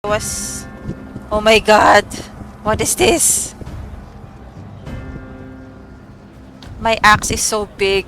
was... Oh my god. What is this? My axe is so big.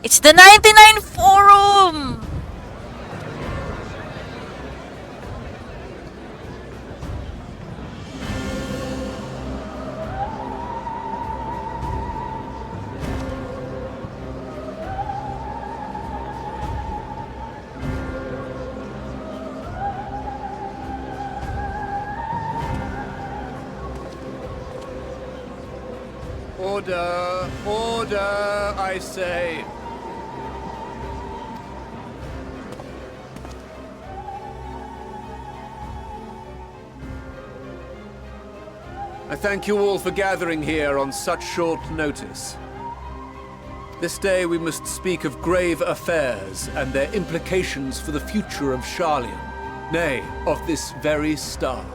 It's the 99 forum! Order! Order, I say! I thank you all for gathering here on such short notice. This day we must speak of grave affairs and their implications for the future of Sharlayan, nay, of this very star.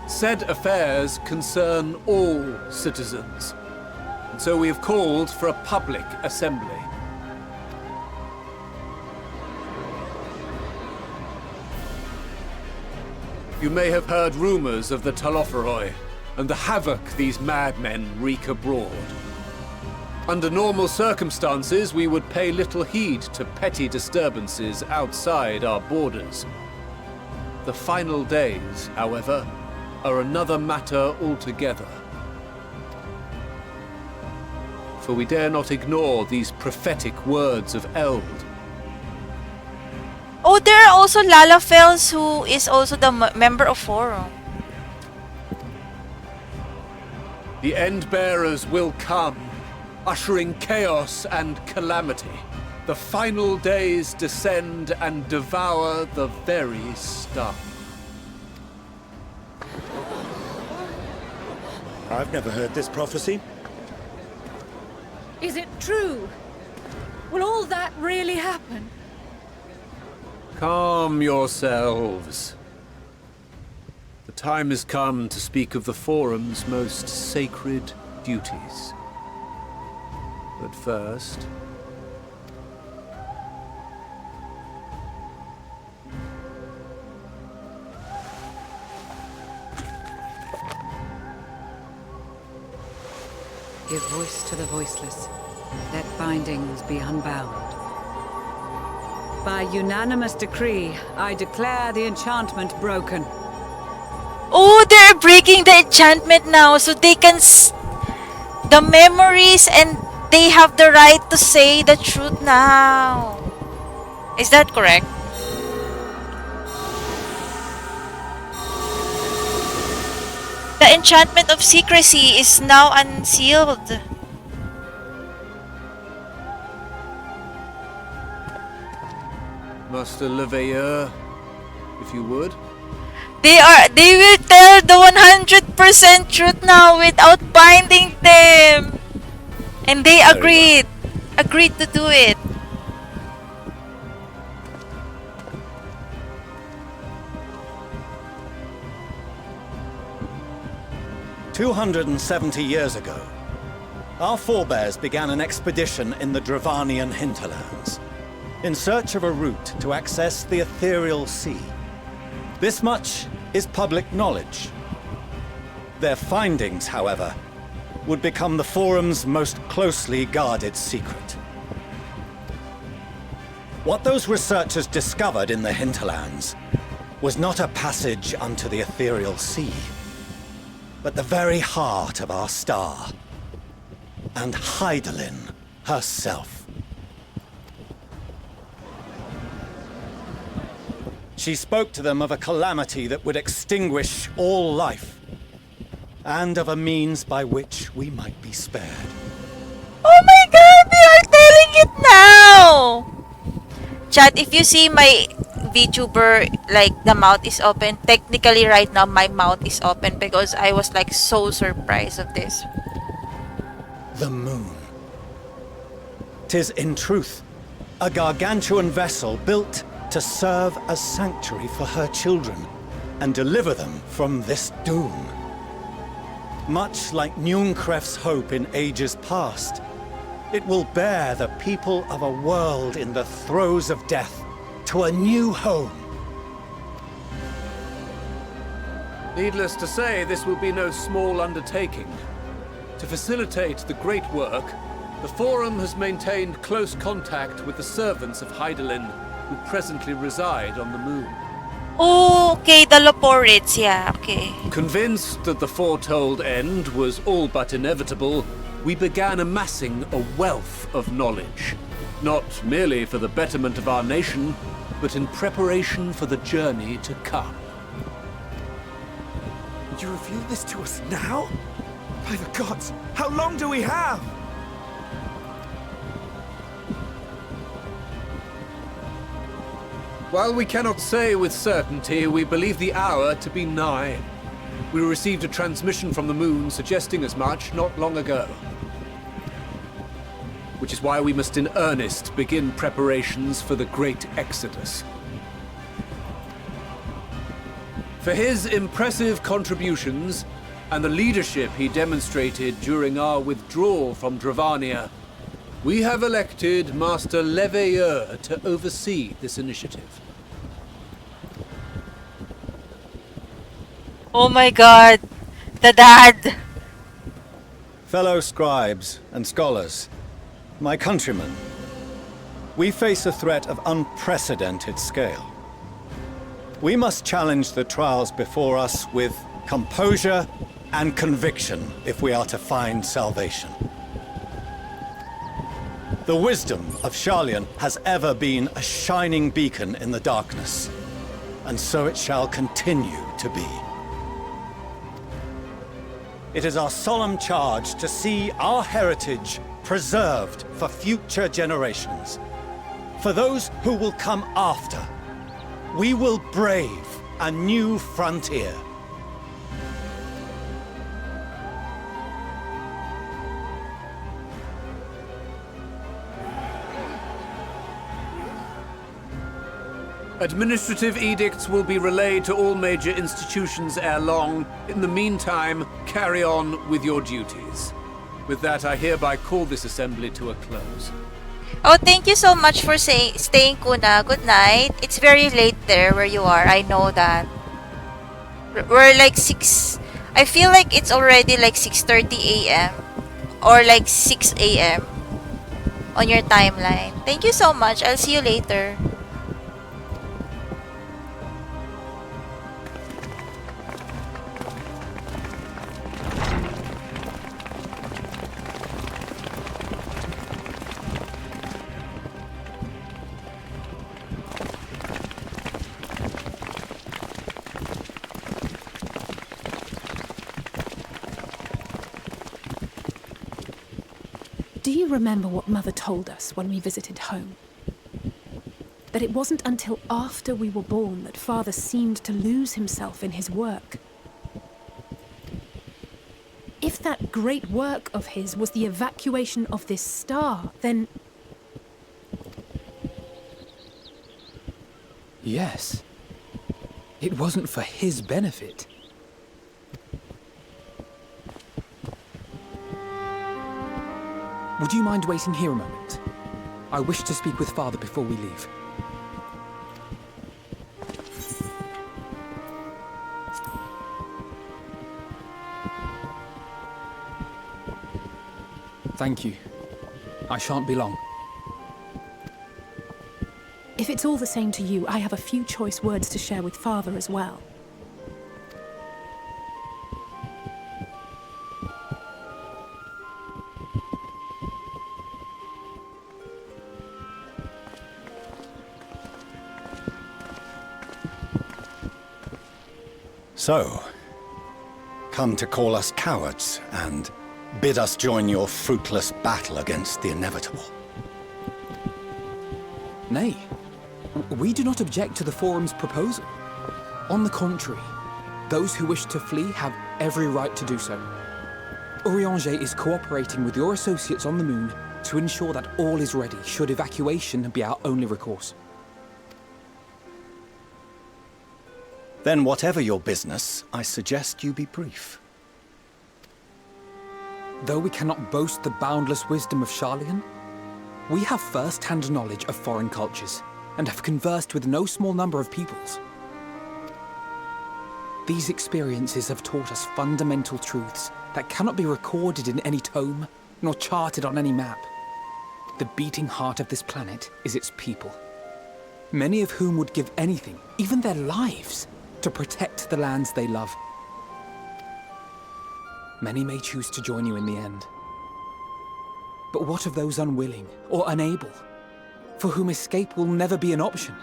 Said affairs concern all citizens, and so we have called for a public assembly. You may have heard rumors of the Talopheroi and the havoc these madmen wreak abroad. Under normal circumstances, we would pay little heed to petty disturbances outside our borders. The final days, however, are another matter altogether. For we dare not ignore these prophetic words of Eld. Oh, there are also Lalafels, who is also the member of Forum. The End-bearers will come, ushering chaos and calamity. The final days descend and devour the very star. I've never heard this prophecy. Is it true? Will all that really happen? Calm yourselves. The time has come to speak of the Forum's most sacred duties. But first... Give voice to the voiceless. Let bindings be unbound. By unanimous decree, I declare the enchantment broken. Oh, they're breaking the enchantment now, so they can the memories, and they have the right to say the truth now. Is that correct? The enchantment of secrecy is now unsealed. Master Leveilleur, if you would. They will tell the 100% truth now without binding them. And they agreed to do it. "270 years ago, our forebears began an expedition in the Dravanian hinterlands, in search of a route to access the ethereal sea. This much is public knowledge. Their findings, however, would become the Forum's most closely guarded secret. What those researchers discovered in the hinterlands was not a passage unto the ethereal sea, but the very heart of our star, and Hydaelyn herself. She spoke to them of a calamity that would extinguish all life, and of a means by which we might be spared. Oh my god, they are telling it now! Chat, if you see my VTuber, like, the mouth is open, technically right now my mouth is open because I was like so surprised of this. The moon. 'Tis in truth a gargantuan vessel built to serve as sanctuary for her children and deliver them from this doom. Much like Nunkref's hope in ages past, it will bear the people of a world in the throes of death to a new home. Needless to say, this will be no small undertaking. To facilitate the great work, the Forum has maintained close contact with the servants of Hydaelyn, who presently reside on the moon. Oh, okay, the Loporids, yeah, okay. Convinced that the foretold end was all but inevitable, we began amassing a wealth of knowledge. Not merely for the betterment of our nation, but in preparation for the journey to come. You reveal this to us now? By the gods, how long do we have? While we cannot say with certainty, we believe the hour to be nigh. We received a transmission from the moon suggesting as much not long ago. Which is why we must in earnest begin preparations for the great exodus. For his impressive contributions and the leadership he demonstrated during our withdrawal from Dravania, we have elected Master Leveilleur to oversee this initiative. Oh my god, the dad! Fellow scribes and scholars, my countrymen, we face a threat of unprecedented scale. We must challenge the trials before us with composure and conviction if we are to find salvation. The wisdom of Sharlayan has ever been a shining beacon in the darkness, and so it shall continue to be. It is our solemn charge to see our heritage preserved for future generations. For those who will come after, we will brave a new frontier. Administrative edicts will be relayed to all major institutions ere long. In the meantime, carry on with your duties. With that, I hereby call this assembly to a close. Oh, thank you so much for staying, Kuna. Good night. It's very late there where you are. I know that. We're like 6... I feel like it's already like 6:30 a.m. or like 6 a.m. on your timeline. Thank you so much. I'll see you later. Do you remember what Mother told us when we visited home? That it wasn't until after we were born that Father seemed to lose himself in his work. If that great work of his was the evacuation of this star, then... Yes. It wasn't for his benefit. Would you mind waiting here a moment? I wish to speak with Father before we leave. Thank you. I shan't be long. If it's all the same to you, I have a few choice words to share with Father as well. So, come to call us cowards and bid us join your fruitless battle against the inevitable. Nay, we do not object to the Forum's proposal. On the contrary, those who wish to flee have every right to do so. Urianger is cooperating with your associates on the moon to ensure that all is ready should evacuation be our only recourse. Then whatever your business, I suggest you be brief. Though we cannot boast the boundless wisdom of Sharlayan, we have first-hand knowledge of foreign cultures. and have conversed with no small number of peoples. These experiences have taught us fundamental truths that cannot be recorded in any tome, nor charted on any map. The beating heart of this planet is its people, many of whom would give anything, even their lives, to protect the lands they love. Many may choose to join you in the end. But what of those unwilling or unable, for whom escape will never be an option?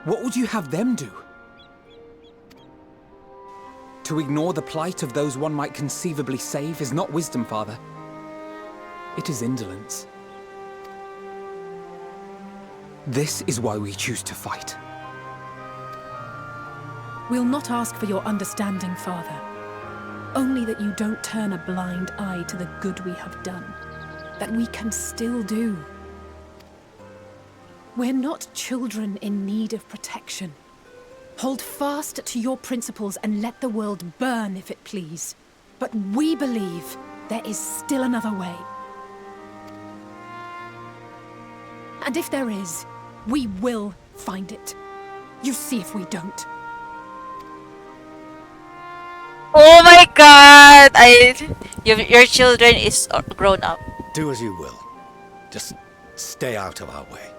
What would you have them do? To ignore the plight of those one might conceivably save is not wisdom, Father. It is indolence. This is why we choose to fight. We'll not ask for your understanding, Father. Only that you don't turn a blind eye to the good we have done, that we can still do. We're not children in need of protection. Hold fast to your principles and let the world burn if it please. But we believe there is still another way. And if there is, we will find it. You see if we don't. Oh my god! Your children is grown up. Do as you will. Just stay out of our way.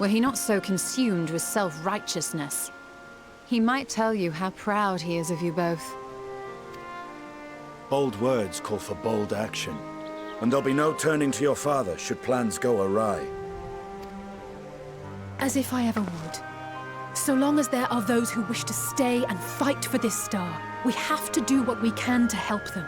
Were he not so consumed with self-righteousness, he might tell you how proud he is of you both. Bold words call for bold action. And there'll be no turning to your father should plans go awry. As if I ever would. So long as there are those who wish to stay and fight for this star, we have to do what we can to help them.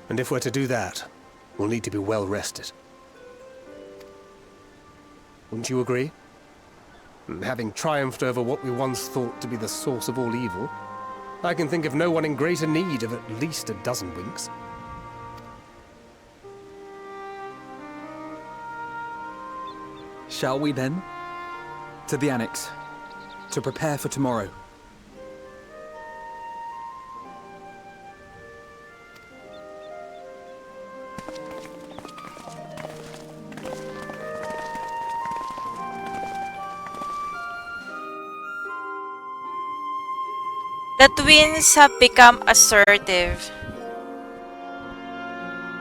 And if we're to do that, we'll need to be well rested. Wouldn't you agree? And having triumphed over what we once thought to be the source of all evil, I can think of no one in greater need of at least a dozen winks. Shall we then? To the Annex, to prepare for tomorrow. The twins have become assertive.